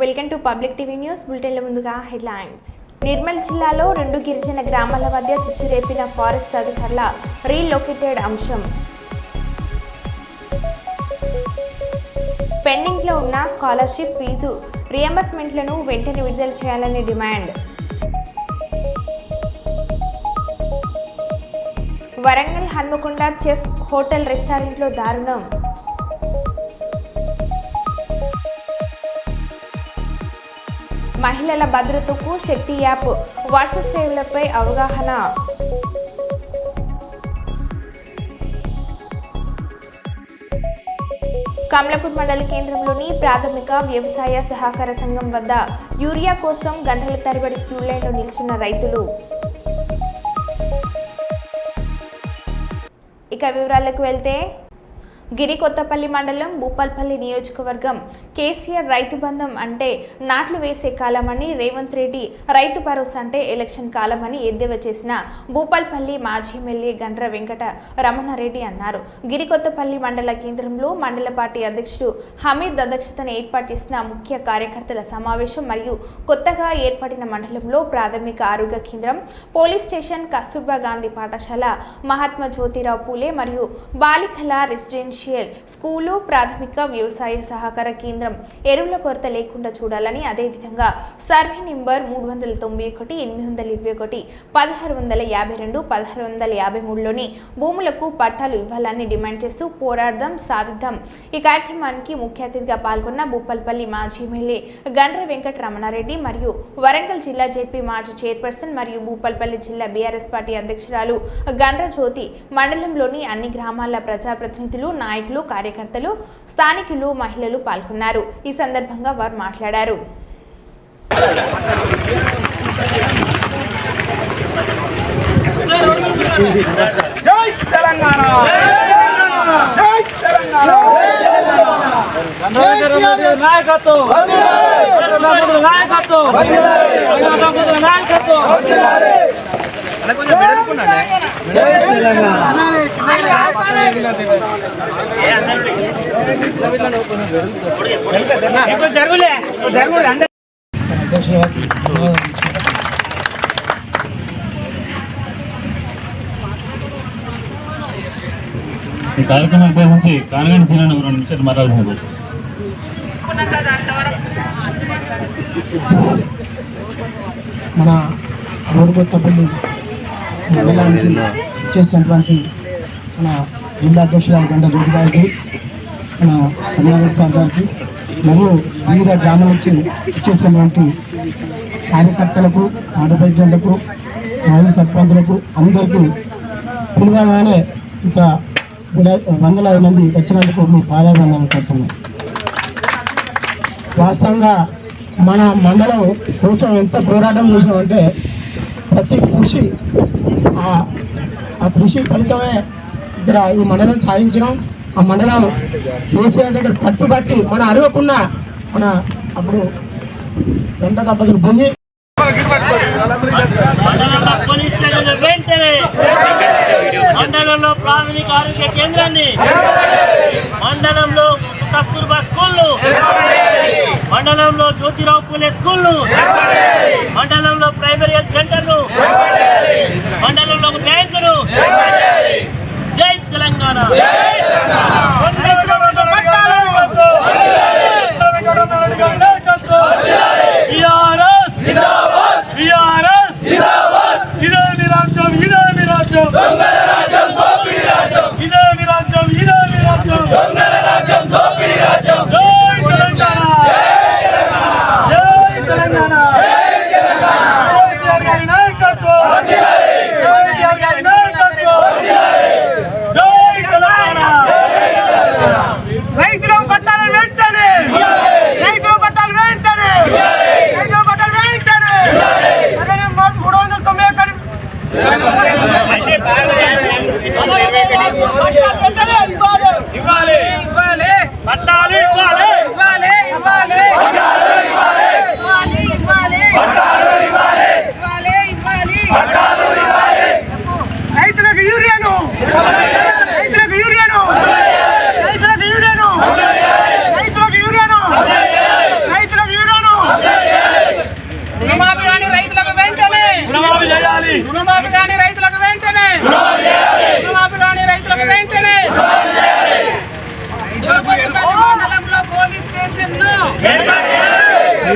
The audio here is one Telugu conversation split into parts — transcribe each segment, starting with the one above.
Welcome to public TV news బులెటిన్ల ముందుగా హెడ్లైన్స్. నిర్మల్ జిల్లాలో 2 గిరిజన గ్రామాల మధ్య చిచ్చు రేపిన ఫారెస్ట్ అధికారుల రీలొకేటెడ్ అంశం. పెండింగ్ లో ఉన్న స్కాలర్షిప్ ఫీజు రియంబర్స్మెంట్లను వెంటనే విడుదల చేయాలని డిమాండ్. వరంగల్ హన్మకొండ చెఫ్ హోటల్ రెస్టారెంట్లో దారుణం. మహిళల భద్రతకు శక్తి యాప్ వాట్సాప్ సేవలపై అవగాహన. కమలాపూర్ మండల కేంద్రంలోని ప్రాథమిక వ్యవసాయ సహకార సంఘం వద్ద యూరియా కోసం గంటల తరబడి క్యూ లైన్లో నిల్చున్న రైతులు. ఇక వివరాలకు వెళ్తే గిరికొత్తపల్లి మండలం భూపాల్పల్లి నియోజకవర్గం కేసీఆర్ రైతు బంధం అంటే నాట్లు వేసే కాలమని, రేవంత్ రెడ్డి రైతు భరోసా అంటే ఎలక్షన్ కాలమని ఎద్దేవా చేసిన భూపాల్పల్లి మాజీ ఎమ్మెల్యే గండ్ర వెంకట రమణారెడ్డి అన్నారు. గిరికొత్తపల్లి మండల కేంద్రంలో మండల పార్టీ అధ్యక్షుడు హమీద్ అధ్యక్షతన ఏర్పాటు చేసిన ముఖ్య కార్యకర్తల సమావేశం మరియు కొత్తగా ఏర్పడిన మండలంలో ప్రాథమిక ఆరోగ్య కేంద్రం, పోలీస్ స్టేషన్, కస్తూర్బా గాంధీ పాఠశాల, మహాత్మా జ్యోతిరావు పూలే మరియు బాలికల రెసిడెన్షియల్ స్కూలు, ప్రాథమిక వ్యవసాయ సహకార కేంద్రం ఎరువుల కొరత లేకుండా చూడాలని, అదేవిధంగా సర్వే నెంబర్ 391, 821, 1652, 1653లోని భూములకు పట్టాలు ఇవ్వాలని డిమాండ్ చేస్తూ పోరాడదాం, సాధిద్దాం. ఈ కార్యక్రమానికి ముఖ్య అతిథిగా పాల్గొన్న భూపాల్పల్లి మాజీ ఎమ్మెల్యే గండ్ర వెంకట రమణారెడ్డి మరియు వరంగల్ జిల్లా జెడ్పీ మాజీ చైర్పర్సన్ మరియు భూపాల్పల్లి జిల్లా బీఆర్ఎస్ పార్టీ అధ్యక్షురాలు గండ్ర జ్యోతి, మండలంలోని అన్ని గ్రామాల ప్రజాప్రతినిధులు, నాయకులు, కార్యకర్తలు, స్థానికులు, మహిళలు పాల్గొన్నారు. ఈ సందర్భంగా వారు మాట్లాడారు. జై తెలంగాణ, జై తెలంగాణ, నాయకత్వం, కొంచెం పెడుతున్నాండి. జరుగులే జరుగులే అందరూ ఈ కార్యక్రమం ఉద్దేశించి కానగండి సీనియర్ 2 నిమిషాలు మాట్లాడుతున్నారు. మన గిరికొత్తపల్లి మండలానికి ఇచ్చేసినటువంటి మన జిల్లా అధ్యక్షురాలు గండ్ర జ్యోతి గారికి, మన రమణారెడ్డి సార్ గారికి మరియు వివిధ గ్రామాల నుంచి ఇచ్చేసినటువంటి కార్యకర్తలకు, ఆడపైద్యులకు, మాజీ సర్పంచులకు అందరికీ పిలువగానే ఇంత వందలాది మంది వచ్చినందుకు మీ పాదాభివందనం కోరుతున్నాం. వాస్తవంగా మన మండలం కోసం ఎంత పోరాటం చేసినామంటే ప్రతి కృషి ఆ కృషి ఫలితమే ఇక్కడ ఈ మండలం సాధించడం. ఆ మండలం కేసీఆర్ దగ్గర పట్టుబట్టి మన అడగకుండా మన అప్పుడు గంట దంపతులు పోయి మండలంలో ప్రాథమిక ఆరోగ్య కేంద్రాన్ని, మండలంలో కస్తూర్బా స్కూళ్ళు, మండలంలో జ్యోతిరావు పూలే స్కూళ్ళు, మండలంలో ప్రైమరీ హెల్త్ సెంటర్లు, మండలంలో బ్యాంకులు. జై తెలంగాణ.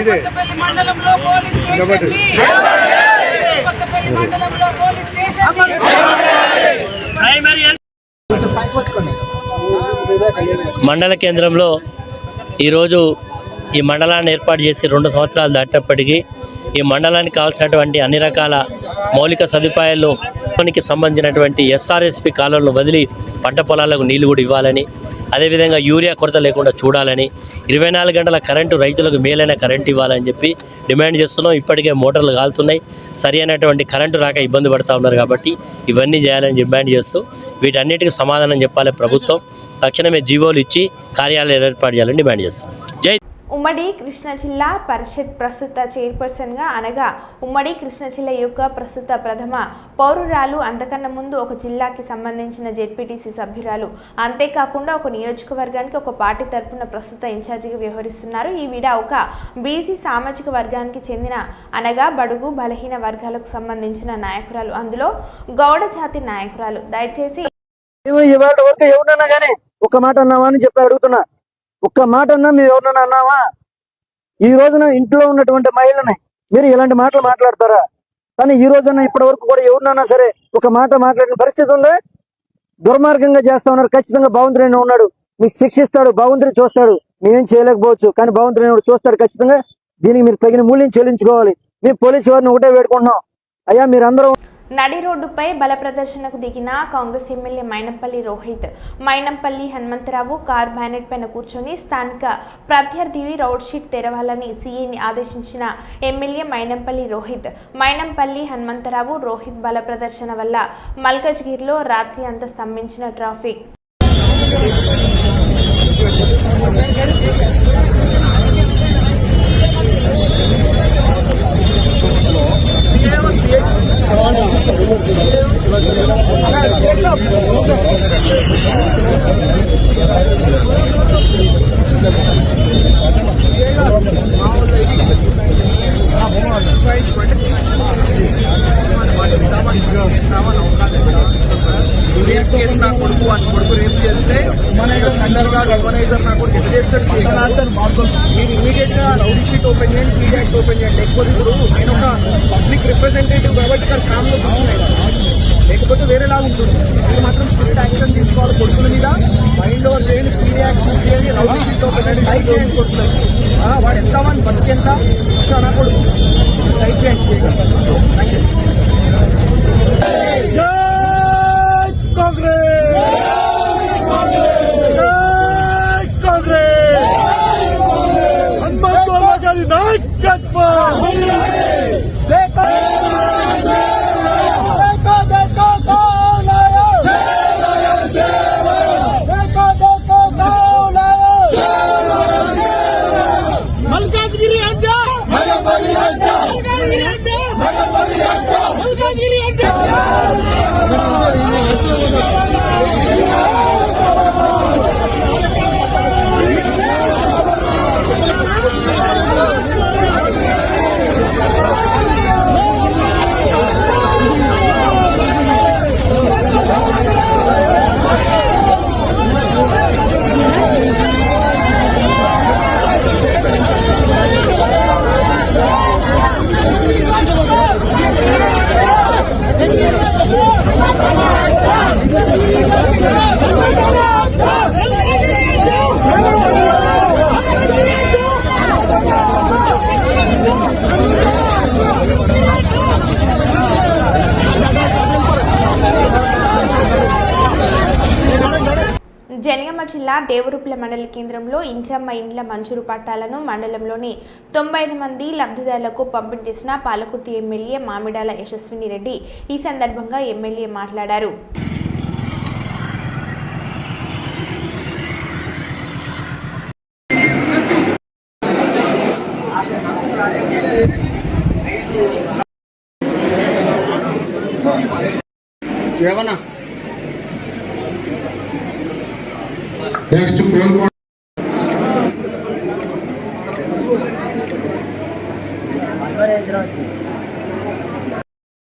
కొత్తపల్లి మండలంలో పోలీస్ స్టేషన్ కి కొత్తపల్లి మండలంలో పోలీస్ స్టేషన్ కి ప్రైమరీ మండల కేంద్రంలో ఈరోజు ఈ మండలాన్ని ఏర్పాటు చేసి 2 సంవత్సరాలు దాటినప్పటికీ ఈ మండలానికి కావాల్సినటువంటి అన్ని రకాల మౌలిక సదుపాయాలు సంబంధించినటువంటి ఎస్ఆర్ఎస్పి కాలువలను వదిలి పంట పొలాలకు నీళ్లు కూడా ఇవ్వాలని, అదేవిధంగా యూరియా కొరత లేకుండా చూడాలని, 24 గంటల కరెంటు రైతులకు మేలైన కరెంటు ఇవ్వాలని చెప్పి డిమాండ్ చేస్తున్నాం. ఇప్పటికే మోటార్లు కాలుతున్నాయి, సరి అయినటువంటి కరెంటు రాక ఇబ్బంది పడుతూ ఉన్నారు. కాబట్టి ఇవన్నీ చేయాలని డిమాండ్ చేస్తూ వీటన్నిటికీ సమాధానం చెప్పాలి ప్రభుత్వం. తక్షణమే జీవోలు ఇచ్చి కార్యాలయాలు ఏర్పాటు చేయాలని డిమాండ్ చేస్తాం. జై ఉమ్మడి కృష్ణా జిల్లా పరిషత్ ప్రస్తుత చైర్పర్సన్గా అనగా ఉమ్మడి కృష్ణా జిల్లా యొక్క ప్రస్తుత ప్రథమ పౌరురాలు, అంతకన్నా ముందు ఒక జిల్లాకి సంబంధించిన జెడ్పీటీసీ సభ్యురాలు, అంతేకాకుండా ఒక నియోజకవర్గానికి ఒక పార్టీ తరపున ప్రస్తుత ఇన్ఛార్జిగా వ్యవహరిస్తున్నారు. ఈవిడ ఒక బీసీ సామాజిక వర్గానికి చెందిన అనగా బడుగు బలహీన వర్గాలకు సంబంధించిన నాయకురాలు, అందులో గౌడ జాతి నాయకురాలు. దయచేసి ఇవాళ వరకు ఎవరన్నా కానీ ఒక మాట అన్నావా అని చెప్పి అడుగుతున్నా. ఒక్క మాట అన్నా మీరు ఎవరన్నా అన్నావా? ఈ రోజున ఇంట్లో ఉన్నటువంటి మహిళని మీరు ఇలాంటి మాటలు మాట్లాడతారా? కానీ ఈ రోజున ఇప్పటి వరకు కూడా ఎవరినన్నా సరే ఒక మాట మాట్లాడిన పరిస్థితి ఉందా? దుర్మార్గంగా చేస్తా ఉన్నారు. ఖచ్చితంగా భగవంతుడైన ఉన్నాడు, మీకు శిక్షిస్తాడు, భగవంతుడు చూస్తాడు. మేమేం చేయలేకపోవచ్చు, కానీ భగవంతుడైన చూస్తాడు. ఖచ్చితంగా దీనికి మీరు తగిన మూల్యం చెల్లించుకోవాలి. మేము పోలీసు వారిని ఒకటే వేడుకుంటున్నాం, అయ్యా మీరందరూ నడి రోడ్డుపై బల ప్రదర్శనకు దిగిన Congress MLA Mynampally Rohit, Mynampally Hanumantharao car bonnet పైన కూర్చొని స్థానిక ప్రత్యర్థి రోడ్ షీట్ తెరవాలని సీఈని ఆదేశించిన ఎమ్మెల్యే మైనంపల్లి రోహిత్. మైనంపల్లి హనుమంతరావు రోహిత్ బల ప్రదర్శన వల్ల మల్కజ్గిరిలో రాత్రి అంతా స్తంభించిన ట్రాఫిక్. నా కొడుకు అని కొడుకు రేపు చేస్తే సెంటర్ గా ఆర్గనైజర్ నా కొడుకు ఎట్లా చేస్తాడు? మీరు ఇమీడియట్ గా రౌడీ షీట్ ఓపెన్ చేయండి, ఫీడ్ యాక్ట్ ఓపెన్ చేయండి. లేకపోతే ఇప్పుడు ఆయన ఒక పబ్లిక్ రిప్రజెంటేటివ్ కాబట్టి ఇక్కడ ఫ్యామిలీ కూర్చున్నాయి, లేకపోతే వేరేలా ఉంటుంది. మీరు మాత్రం స్ట్రిక్ట్ యాక్షన్ తీసుకోవాలి కొడుకుల మీద. మైండ్ ఓవర్ చేయండి, ఫీడ్ యాక్ట్ చేయండి, రౌడీ షీట్ ఓపెన్ చేయండి, టైప్ చేయండి కొడుకులు. వాడు ఎంత మంది బతికెంత నా కొడుకు టైప్ చేయండి. Thank you. జనగామ జిల్లా దేవరూపల మండల కేంద్రంలో ఇందిరమ్మ ఇండ్ల మంజూరు పట్టాలను మండలంలోని 95 మంది లబ్ధిదారులకు పంపిణీ చేసిన పాలకుర్తి ఎమ్మెల్యే మామిడాల యశస్విని రెడ్డి. ఈ సందర్భంగా ఎమ్మెల్యే మాట్లాడారు. నెక్స్ట్ కోల్కొండ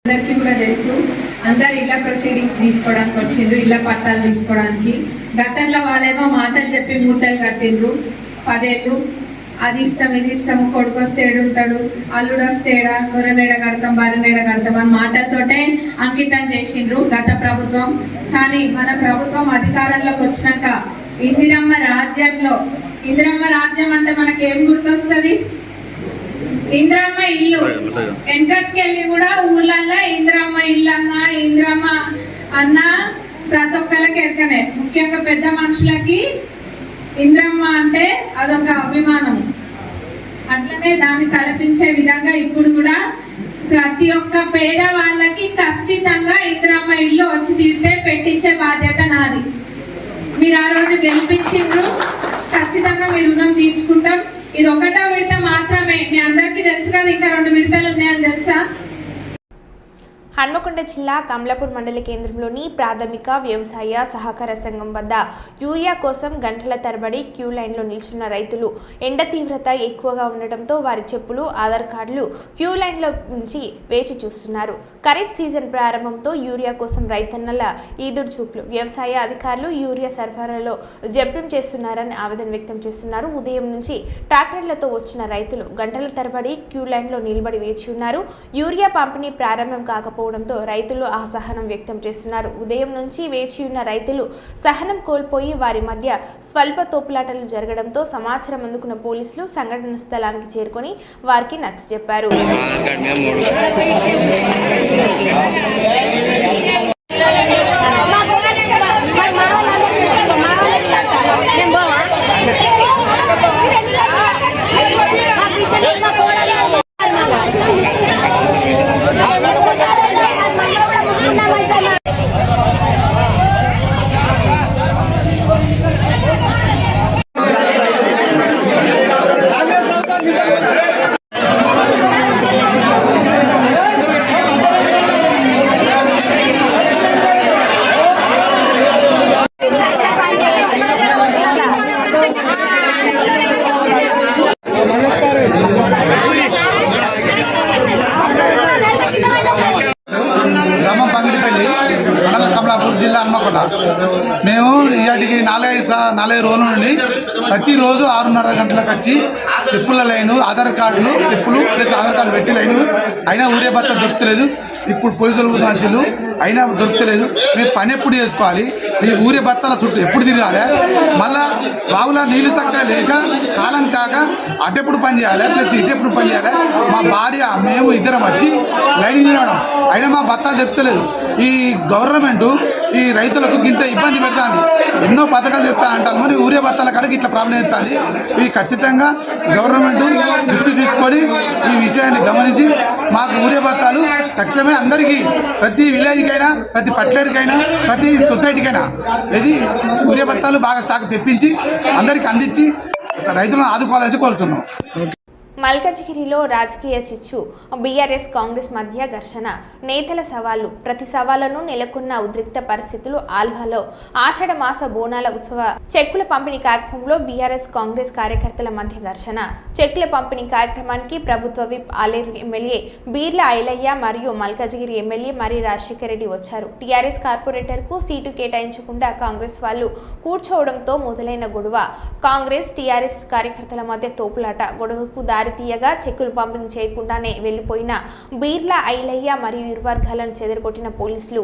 అందరికీ కూడా తెలుసు, అందరు ఇళ్ల ప్రొసీడింగ్స్ తీసుకోవడానికి వచ్చిండ్రు, ఇళ్ల పట్టాలు తీసుకోవడానికి. గతంలో వాళ్ళేమో మాటలు చెప్పి మూటలు కట్టిండ్రు 10 ఏళ్ళు. అది ఇస్తాం ఇది ఇస్తాము, కొడుకు వస్తే ఏడుంటాడు, అల్లుడు వస్తే ఏడా, గొర్రెనేడ కడతాం, బర్రెనేడ కడతాం అని మాటలతోటే అంకితం చేసిండ్రు గత ప్రభుత్వం. కానీ మన ప్రభుత్వం అధికారంలోకి వచ్చినాక ఇందిరమ్మ రాజ్యం అంటే మనకి ఏం గుర్తొస్తుంది? ఇందిరమ్మ ఇల్లు. వెనకటికెళ్ళి కూడా ఊళ్ళల్లో ఇందిరమ్మ ఇల్లు ఇందిరమ్మ అన్న ప్రతి ఒక్కరికి ఎరకనే, ముఖ్యంగా పెద్ద మనుషులకి ఇందిరమ్మ అంటే అదొక అభిమానం. అట్లనే దాన్ని తలపించే విధంగా ఇప్పుడు కూడా ప్రతి ఒక్క పేద వాళ్ళకి ఖచ్చితంగా ఇందిరమ్మ ఇల్లు వచ్చి తీరితే పెట్టించే బాధ్యత నాది. మీరు ఆ రోజు గెలిపించిండ్రు, ఖచ్చితంగా మీ రుణం తీర్చుకుంటాం. ఇది ఒకటో విడత మాత్రమే, మీ అందరికీ తెలుసు కదా, ఇంకా 2 విడతలు ఉన్నాయని తెలుసా? హన్మకొండ జిల్లా కమలాపూర్ మండల కేంద్రంలోని ప్రాథమిక వ్యవసాయ సహకార సంఘం వద్ద యూరియా కోసం గంటల తరబడి క్యూ లైన్లో నిల్చున్న రైతులు ఎండ తీవ్రత ఎక్కువగా ఉండటంతో వారి చెప్పులు, ఆధార్ కార్డులు క్యూ లైన్లో నుంచి వేచి చూస్తున్నారు. ఖరీఫ్ సీజన్ ప్రారంభంతో యూరియా కోసం రైతన్నల ఈదురు చూపులు. వ్యవసాయ అధికారులు యూరియా సరఫరాలో జప్యం చేస్తున్నారని ఆవేదన వ్యక్తం చేస్తున్నారు. ఉదయం నుంచి ట్రాక్టర్లతో వచ్చిన రైతులు గంటల తరబడి క్యూ లైన్లో నిలబడి వేచి ఉన్నారు. యూరియా పంపిణీ ప్రారంభం కాకపోతే రైతులు అసహనం వ్యక్తం చేస్తున్నారు. ఉదయం నుంచి వేచి ఉన్న రైతులు సహనం కోల్పోయి వారి మధ్య స్వల్ప తోపులాటలు జరగడంతో సమాచారం అందుకున్న పోలీసులు సంఘటన స్థలానికి చేరుకొని వారికి నచ్చజెప్పారు. కమలాపూర్ జిల్లా హన్మకొండ. మేము ఇవాటికి 4-5 రోజుల నుండి ప్రతిరోజు 6:30 గంటలకు వచ్చి చెప్పుల లైను, ఆధార్ కార్డులు, చెప్పులు ప్లస్ ఆధార్ కార్డు పెట్టి లైను, అయినా ఊరే భర్త దొరుకుతలేదు. ఇప్పుడు పోలీసులు మనుషులు అయినా దొరుకుతలేదు. మేము పని ఎప్పుడు చేసుకోవాలి? ఈ ఊరే భర్తల చుట్టూ ఎప్పుడు తిరగాలి? మళ్ళా బావులా నీళ్లు చక్కగా లేక కాలం కాక అటెప్పుడు పని చేయాలి, ప్లస్ ఇటెప్పుడు పని చేయాలి? మా భార్య మేము ఇద్దరం వచ్చి లైన్ చేయడం అయినా మా భర్త దొరుకుతలేదు. ఈ గవర్నమెంట్ ఈ రైతులకు ఇంత ఇబ్బంది పెడతాంది. ఎన్నో పథకాలు చెప్తా అంటారు, మరి ఊరే భర్తల కాడికి ఇట్లా ప్రాబ్లం ఎత్తాలి. ఇది ఖచ్చితంగా గవర్నమెంట్ దృష్టి తీసుకొని ఈ విషయాన్ని గమనించి మాకు ఊరే భర్తలు తక్షణమే అందరికీ, ప్రతి విలేజ్కైనా, ప్రతి పట్లేరుకైనా, ప్రతి సొసైటీకైనా ఇది ఊరే భర్తలు బాగా స్టాక్ తెప్పించి అందరికీ అందించి రైతులను ఆదుకోవాలని కోరుతున్నాం. మల్కజ్గిరిలో రాజకీయ చిచ్చు, బీఆర్ఎస్ కాంగ్రెస్ మధ్య ఘర్షణ, నేతల సవాళ్లు. ప్రతి సవాళ్లను నెలకొన్న ఉద్రిక్త పరిస్థితులు. ఆల్వాలో ఆషాఢ మాస బోనాల ఉత్సవ చెక్కుల పంపిణీ కార్యక్రమంలో బీఆర్ఎస్ కాంగ్రెస్ కార్యకర్తల మధ్య ఘర్షణ. చెక్కుల పంపిణీ కార్యక్రమానికి ప్రభుత్వ విప్ ఆలేరు ఎమ్మెల్యే బీర్ల ఐలయ్య మరియు మల్కజ్గిరి ఎమ్మెల్యే మరి రాజశేఖర్ రెడ్డి వచ్చారు. టీఆర్ఎస్ కార్పొరేటర్కు సీటు కేటాయించకుండా కాంగ్రెస్ వాళ్ళు కూర్చోవడంతో మొదలైన గొడవ. కాంగ్రెస్ టీఆర్ఎస్ కార్యకర్తల మధ్య తోపులాట. గొడవకు దారితీయగా చెక్కులు పంపిణీ చేయకుండానే వెళ్లిపోయిన బీర్ల ఐలయ్య మరియు ఇరు వర్గాలను చెదరగొట్టిన పోలీసులు.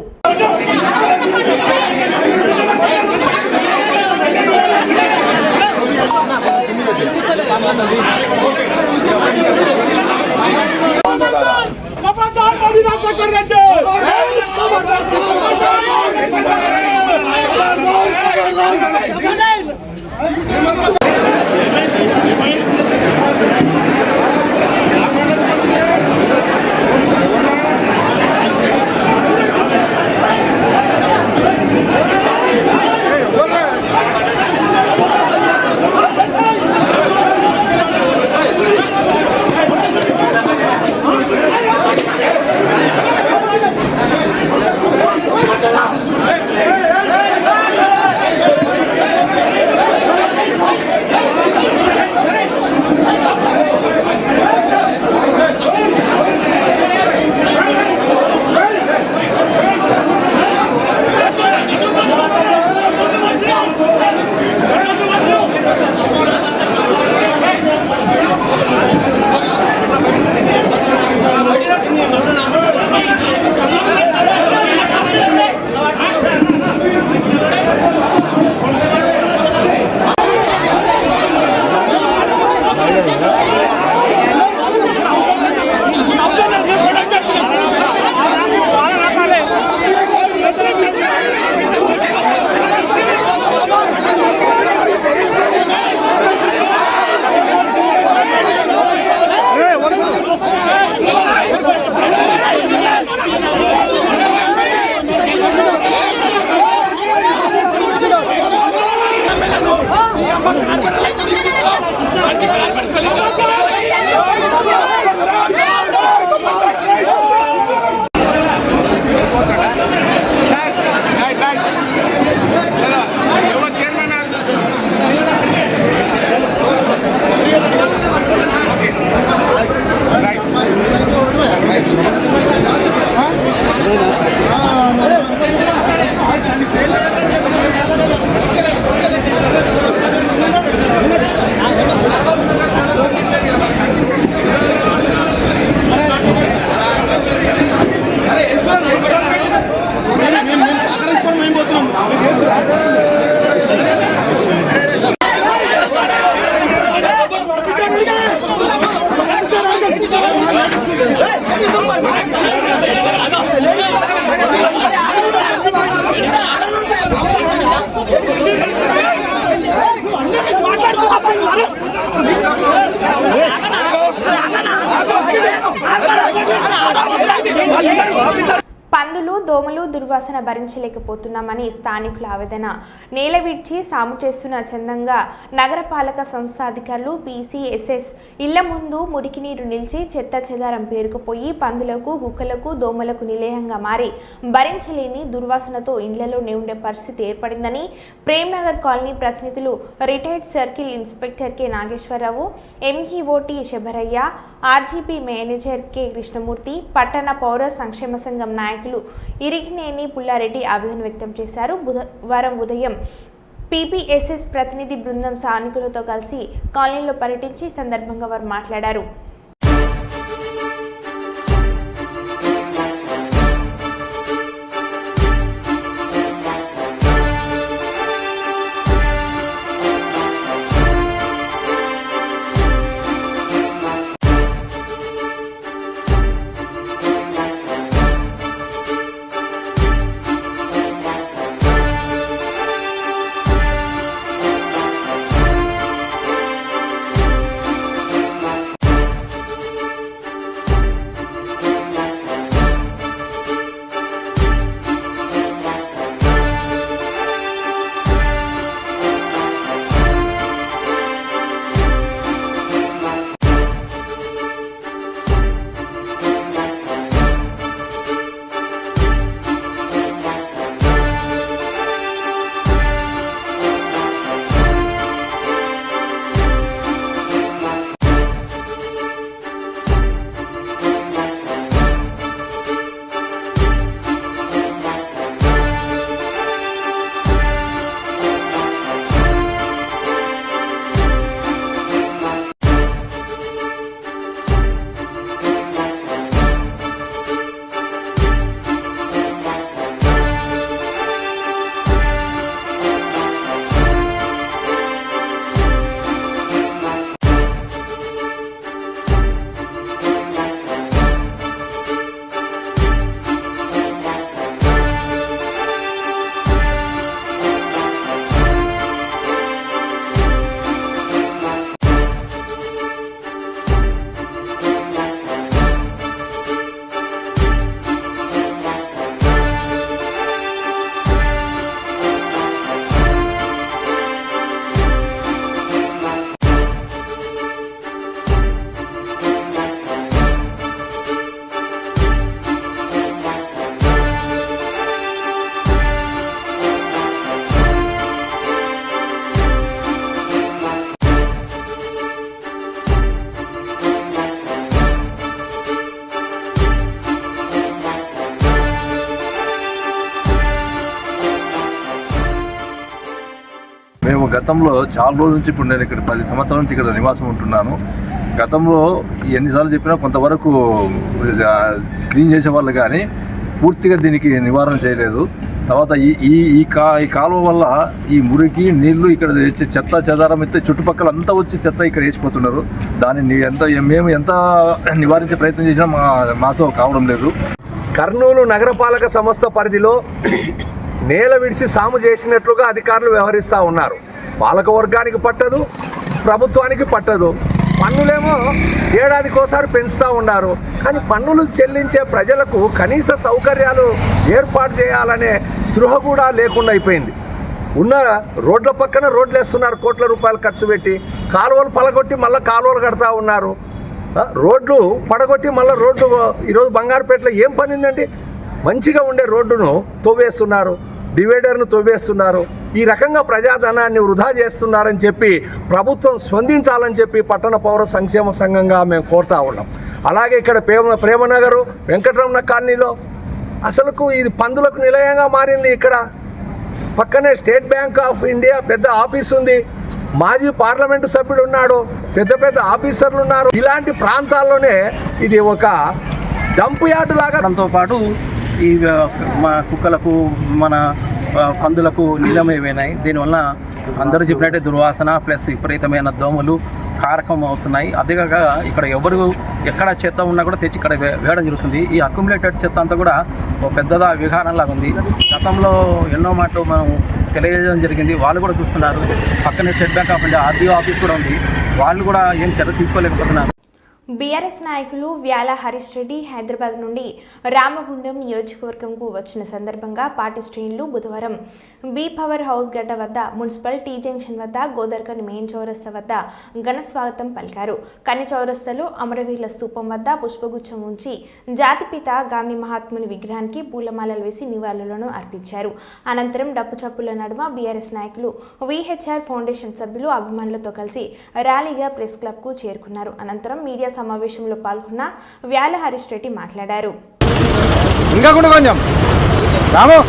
పందులు దోమలు దుర్వాసన భరించలేకపోతున్నామని స్థానికుల ఆవేదన. నేల విడిచి సాము చేస్తున్న చందంగా నగరపాలక సంస్థ అధికారులు పీసీఎస్ఎస్ ఇళ్ల ముందు మురికి నీరు నిలిచి చెత్త చెదారం పేరుకుపోయి పందులకు కుక్కలకు దోమలకు నిలయంగా మారి భరించలేని దుర్వాసనతో ఇళ్లలోనే ఉండే పరిస్థితి ఏర్పడిందని ప్రేమ్నగర్ కాలనీ ప్రతినిధులు retired circle inspector K Nageswararao, MEO T Sabarayya, RGP manager K Krishnamurthy, పట్టణ పౌర సంక్షేమ సంఘం నాయకులు ఇరిగినేని పుల్లారెడ్డి ఆవేదన వ్యక్తం చేశారు. బుధవారం ఉదయం పీపీఎస్ఎస్ ప్రతినిధి బృందం స్థానికులతో కలిసి కాలనీలో పర్యటించి సందర్భంగా వారు మాట్లాడారు. మేము గతంలో చాలా రోజుల నుంచి, ఇప్పుడు నేను ఇక్కడ 10 సంవత్సరాల నుంచి ఇక్కడ నివాసం ఉంటున్నాను. గతంలో ఎన్నిసార్లు చెప్పినా కొంతవరకు క్లీన్ చేసేవాళ్ళు కానీ పూర్తిగా దీనికి నివారణ చేయలేదు. తర్వాత ఈ కాలువ వల్ల ఈ మురికి నీళ్లు ఇక్కడ చెత్త చెదారం అయితే చుట్టుపక్కల అంతా వచ్చి చెత్త ఇక్కడ వేసిపోతున్నారు. దాన్ని మేము ఎంత నివారించే ప్రయత్నం చేసినా మాతో కావడం లేదు. కర్నూలు నగరపాలక సంస్థ పరిధిలో నేల విడిచి సాము చేసినట్లుగా అధికారులు వ్యవహరిస్తూ ఉన్నారు. పాలక వర్గానికి పట్టదు, ప్రభుత్వానికి పట్టదు. పన్నులేమో ఏడాదికోసారి పెంచుతూ ఉన్నారు. కానీ పన్నులు చెల్లించే ప్రజలకు కనీస సౌకర్యాలు ఏర్పాటు చేయాలనే స్పృహ కూడా లేకుండా అయిపోయింది. ఉన్న రోడ్ల పక్కన రోడ్లు వేస్తున్నారు, కోట్ల రూపాయలు ఖర్చు పెట్టి. కాలువలు పలగొట్టి మళ్ళీ కాలువలు కడతా ఉన్నారు. రోడ్లు పడగొట్టి మళ్ళీ రోడ్లు. ఈరోజు బంగారుపేటలో ఏం పని ఉందండి? మంచిగా ఉండే రోడ్డును తవ్వేస్తున్నారు, డివైడర్ను తవ్వేస్తున్నారు. ఈ రకంగా ప్రజాధనాన్ని వృధా చేస్తున్నారని చెప్పి ప్రభుత్వం స్పందించాలని చెప్పి పట్టణ పౌర సంక్షేమ సంఘంగా మేము కోరుతా ఉన్నాం. అలాగే ఇక్కడ ప్రేమనగరు వెంకటరమణ కాలనీలో అసలుకు ఇది పందులకు నిలయంగా మారింది. ఇక్కడ పక్కనే స్టేట్ బ్యాంక్ ఆఫ్ ఇండియా పెద్ద ఆఫీస్ ఉంది, మాజీ పార్లమెంటు సభ్యుడు ఉన్నాడు, పెద్ద పెద్ద ఆఫీసర్లు ఉన్నారు. ఇలాంటి ప్రాంతాల్లోనే ఇది ఒక డంప్ యార్డు లాగా. దాంతో పాటు ఈ మన కుక్కలకు మన పందులకు నిలమైపోయినాయి. దీనివల్ల అందరూ చెప్పినట్టే దుర్వాసన ప్లస్ విపరీతమైన దోమలు కారకం అవుతున్నాయి. అదేగాక ఇక్కడ ఎక్కడ చెత్త ఉన్నా కూడా తెచ్చి ఇక్కడ వేయడం జరుగుతుంది. ఈ అక్యుములేటెడ్ చెత్త అంతా కూడా ఒక పెద్దదా విహారంలాగా ఉంది. గతంలో ఎన్నో మాటలు మనం తెలియజేయడం జరిగింది. వాళ్ళు కూడా చూస్తున్నారు. పక్కనే state bank of India RDO office కూడా ఉంది. వాళ్ళు కూడా ఏం చర్య తీసుకోలేకపోతున్నారు. బీఆర్ఎస్ నాయకులు వ్యాల హరీష్ రెడ్డి హైదరాబాద్ నుండి రామగుండం నియోజకవర్గంకు వచ్చిన సందర్భంగా పార్టీ శ్రేణులు బుధవారం బీ పవర్ హౌస్ గడ్డ వద్ద మున్సిపల్ టీ జంక్షన్ వద్ద గోదర్కన్ మెయిన్ చౌరస్తా వద్ద ఘన స్వాగతం పలికారు. కన్ని చౌరస్తాలో అమరవీరుల స్తూపం వద్ద పుష్పగుచ్చం ఉంచి జాతిపిత గాంధీ మహాత్ముని విగ్రహానికి పూలమాలలు వేసి నివాళులను అర్పించారు. అనంతరం డప్పు చప్పుల నడుమ బీఆర్ఎస్ నాయకులు వీహెచ్ఆర్ ఫౌండేషన్ సభ్యులు అభిమానులతో కలిసి ర్యాలీగా ప్రెస్ క్లబ్కు చేరుకున్నారు. అనంతరం మీడియా సమావేశంలో పాల్గొన్న వ్యాల హరీష్ రెడ్డి మాట్లాడారు. ఇంకా కొంచెం రాము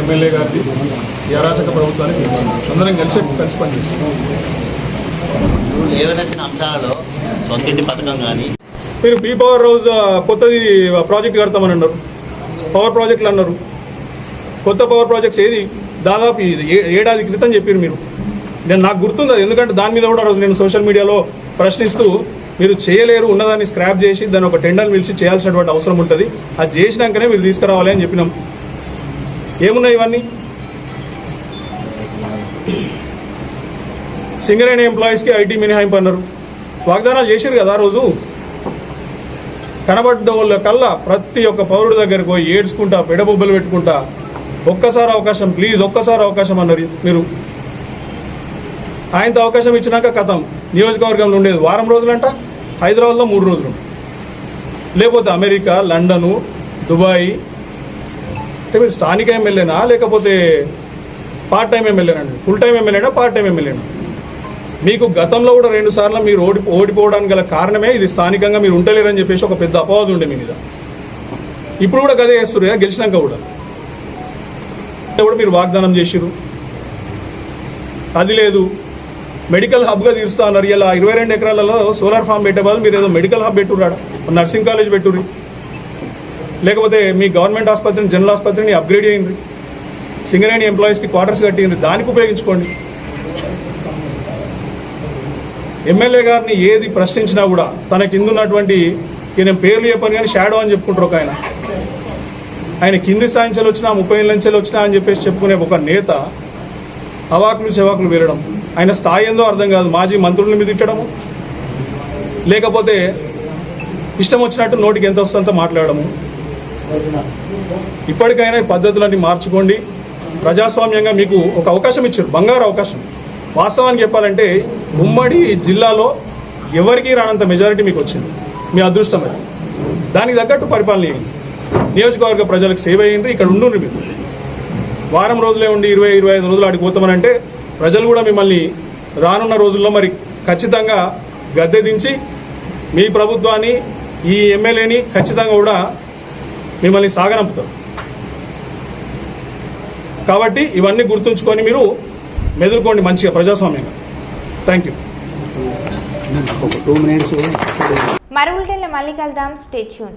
ఎమ్మెల్యే గారిది ఈ అరాచక ప్రభుత్వానికి అందరం కలిసి పనిచేస్తున్నాం. లేవనెత్తిన అంశాలలో సొంతింటి పథకం కానీ మీరు బీ పవర్ హౌస్ కొత్తది ప్రాజెక్ట్ కడతామని అన్నారు. పవర్ ప్రాజెక్టులు అన్నారు. కొత్త పవర్ ప్రాజెక్ట్స్ ఏది దాదాపు ఏడాది క్రితం చెప్పారు మీరు. నాకు గుర్తుంది అది, ఎందుకంటే దాని మీద కూడా రోజు నేను సోషల్ మీడియాలో ప్రశ్నిస్తూ మీరు చేయలేరు, ఉన్నదాన్ని స్క్రాప్ చేసి దాన్ని ఒక టెండర్ పిలిచి చేయాల్సినటువంటి అవసరం ఉంటుంది, అది చేసినాకనే మీరు తీసుకురావాలి అని చెప్పినాం. ఏమున్నాయి ఇవన్నీ? సింగరేణి ఎంప్లాయీస్కి ఐటీ మినహాయింపు అన్నారు. వాగ్దానాలు చేశారు కదా ఆ రోజు. కనబడ్డ వాళ్ళ కల్లా ప్రతి ఒక్క పౌరుడి దగ్గరకు పోయి ఏడ్చుకుంటా పెడబొబ్బలు పెట్టుకుంటా ఒక్కసారి అవకాశం ప్లీజ్ ఒక్కసారి అవకాశం అన్నారు మీరు. ఆయనతో అవకాశం ఇచ్చినాక కథం నియోజకవర్గంలో ఉండేది వారం రోజులంట, హైదరాబాద్లో 3 రోజులు, లేకపోతే అమెరికా, లండను, దుబాయ్. అంటే మీరు స్థానిక ఎమ్మెల్యేనా లేకపోతే పార్ట్ టైం ఎమ్మెల్యేనండి? ఫుల్ టైం ఎమ్మెల్యేనా పార్ట్ టైం ఎమ్మెల్యేనా? మీకు గతంలో కూడా 2 సార్లు మీరు ఓడిపోవడానికి గల కారణమే ఇది, స్థానికంగా మీరు ఉంటలేరని చెప్పేసి ఒక పెద్ద అపవాదం ఉండే మీ మీద. ఇప్పుడు కూడా గదే చేస్తున్నారు గెలిచినాక కూడా మీరు వాగ్దానం చేసిరు, అది లేదు. మెడికల్ హబ్గా తీరుస్తా అన్నారు. ఇలా 22 ఎకరాలలో సోలార్ ఫామ్ పెట్టే బదులు మీరు ఏదో మెడికల్ హబ్ పెట్టుర్రాడ, నర్సింగ్ కాలేజ్ పెట్టుర్రి, లేకపోతే మీ గవర్నమెంట్ ఆసుపత్రిని జనరల్ ఆసుపత్రిని అప్గ్రేడ్ చేయండి, సింగరేణి ఎంప్లాయీస్కి క్వార్టర్స్ కట్టింది, దానికి ఉపయోగించుకోండి. ఎమ్మెల్యే గారిని ఏది ప్రశ్నించినా కూడా తన కింద ఉన్నటువంటి, నేను పేర్లు చెప్పాను కానీ షాడో అని చెప్పుకుంటారు ఒక ఆయన కింది స్థాయి నుంచి వచ్చినా 30 నుంచి వచ్చినా అని చెప్పేసి చెప్పుకునే ఒక నేత అవాకులు చెవాకులు వెళ్ళడం. ఆయన స్థాయి ఏందో అర్థం కాదు. మాజీ మంత్రుల మీద తిట్టడము, లేకపోతే ఇష్టం వచ్చినట్టు నోటికి ఎంత వస్తుందో మాట్లాడము. ఇప్పటికైనా ఈ పద్ధతులన్నీ మార్చుకోండి. ప్రజాస్వామ్యంగా మీకు ఒక అవకాశం ఇచ్చారు, బంగారు అవకాశం. వాస్తవానికి చెప్పాలంటే ఉమ్మడి జిల్లాలో ఎవరికి రానంత మెజారిటీ మీకు వచ్చింది, మీ అదృష్టం అది. దానికి తగ్గట్టు పరిపాలన చేయండి, నియోజకవర్గ ప్రజలకు సేవ అయ్యింది. ఇక్కడ ఉండుండ్రి మీరు. వారం రోజులే ఉండి 20-25 రోజులు ఆడికి పోతామనంటే ప్రజలు కూడా మిమ్మల్ని రానున్న రోజుల్లో మరి ఖచ్చితంగా గద్దె దించి మీ ప్రభుత్వాన్ని, ఈ ఎమ్మెల్యేని ఖచ్చితంగా కూడా మిమ్మల్ని సాగనంపుతారు. కాబట్టి ఇవన్నీ గుర్తుంచుకొని మీరు మెదులుకోండి మంచిగా ప్రజాస్వామ్యంగా. Thank you. మరో బులెటిన్లో మళ్ళీ కలుద్దాం. Stay tune.